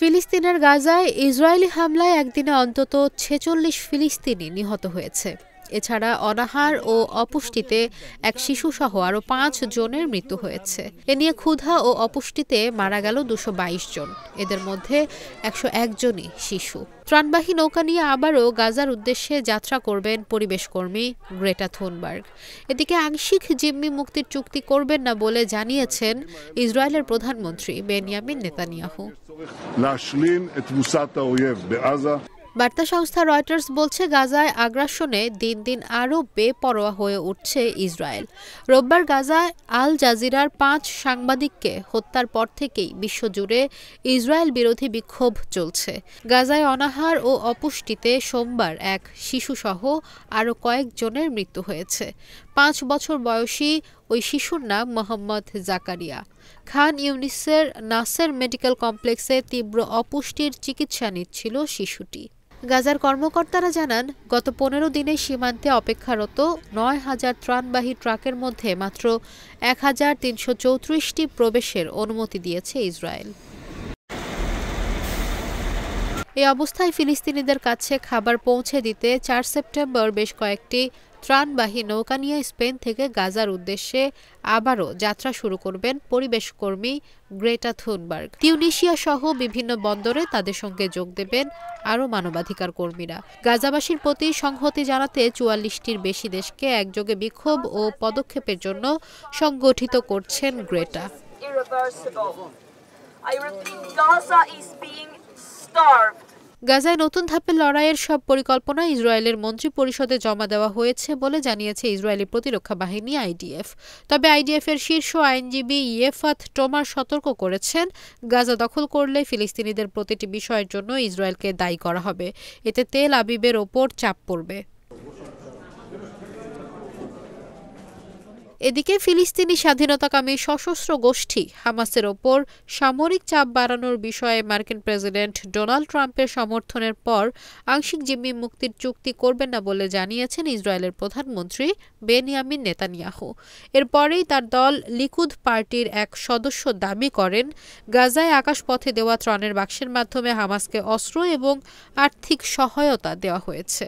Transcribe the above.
ফিলিস্তিনের গাজায় ইসরায়েলি হামলায় একদিনে অন্তত ৪৬ ফিলিস্তিনি নিহত হয়েছে। এছাড়া অনাহার ও অপুষ্টিতে এক শিশুসহ আরও ৫ জনের মৃত্যু হয়েছে। এ নিয়ে ক্ষুধা ও অপুষ্টিতে মারা গেল ২২২ জন, এদের মধ্যে ১০১ জনই শিশু। ত্রাণবাহী নৌকা নিয়ে আবারও গাজার উদ্দেশ্যে যাত্রা করবেন পরিবেশকর্মী গ্রেটা থুনবার্গ। এদিকে আংশিক জিম্মি মুক্তির চুক্তি করবেন না বলে জানিয়েছেন ইসরায়েলের প্রধানমন্ত্রী বেনিয়ামিন নেতানিয়াহু। বার্তা সংস্থা রয়টার্স বলছে, গাজায় আগ্রাসনে দিন দিন আরও বেপরোয়া হয়ে উঠছে ইসরায়েল। রোববার গাজায় আল জাজিরার ৫ সাংবাদিককে হত্যার পর থেকেই বিশ্বজুড়ে ইসরায়েল বিরোধী বিক্ষোভ চলছে। গাজায় অনাহার ও অপুষ্টিতে সোমবার এক শিশুসহ আরও কয়েকজনের মৃত্যু হয়েছে। ৫ বছর বয়সী ওই শিশুর নাম মোহাম্মদ জাকারিয়া। খান ইউনিসের নাসের মেডিকেল কমপ্লেক্সে তীব্র অপুষ্টির চিকিৎসা নিচ্ছিল শিশুটি। গাজার কর্মকর্তারা জানান, গত ১৫ দিনে সীমান্তে অপেক্ষারত ৯,০০০ ত্রাণবাহী ট্রাকের মধ্যে মাত্র ১,৩৩৪টি প্রবেশের অনুমতি দিয়েছে ইসরায়েল। এই অবস্থায় ফিলিস্তিনিদের কাছে খাবার পৌঁছে দিতে ৪ সেপ্টেম্বর বেশ কয়েকটি ত্রাণবাহী নৌকা নিয়ে স্পেন থেকে গাজার উদ্দেশ্যে আবারও যাত্রা শুরু করবেন পরিবেশকর্মী গ্রেটা থুনবার্গ। তিউনিসিয়া সহ বিভিন্ন বন্দরে তাদের সঙ্গে যোগ দেবেন আরও মানবাধিকার কর্মীরা। গাজাবাসীর প্রতি সংহতি জানাতে ৪৪টির বেশি দেশকে একযোগে বিক্ষোভ ও পদক্ষেপের জন্য সংগঠিত করছেন গ্রেটা। গাজায় নতুন ধাপের লড়াইয়ের সব পরিকল্পনা ইসরায়েলের মন্ত্রিপরিষদে জমা দেওয়া হয়েছে বলে জানিয়েছে ইসরায়েলি প্রতিরক্ষা বাহিনী আইডিএফ। তবে আইডিএফের শীর্ষ আইনজীবী ইয়েফাত টোমার সতর্ক করেছেন, গাজা দখল করলে ফিলিস্তিনিদের প্রতিটি বিষয়ের জন্য ইসরায়েলকে দায়ী করা হবে। এতে তেল আবিবের ওপর চাপ পড়বে। এদিকে ফিলিস্তিনি স্বাধীনতাকামী সশস্ত্র গোষ্ঠী হামাসের ওপর সামরিক চাপ বাড়ানোর বিষয়ে মার্কিন প্রেসিডেন্ট ডোনাল্ড ট্রাম্পের সমর্থনের পর আংশিক জিম্মি মুক্তির চুক্তি করবেন না বলে জানিয়েছেন ইসরায়েলের প্রধানমন্ত্রী বেনিয়ামিন নেতানিয়াহু। এরপরেই তার দল লিকুদ পার্টির এক সদস্য দাবি করেন, গাজায় আকাশপথে দেওয়া ত্রাণের বাক্সের মাধ্যমে হামাসকে অস্ত্র এবং আর্থিক সহায়তা দেওয়া হয়েছে।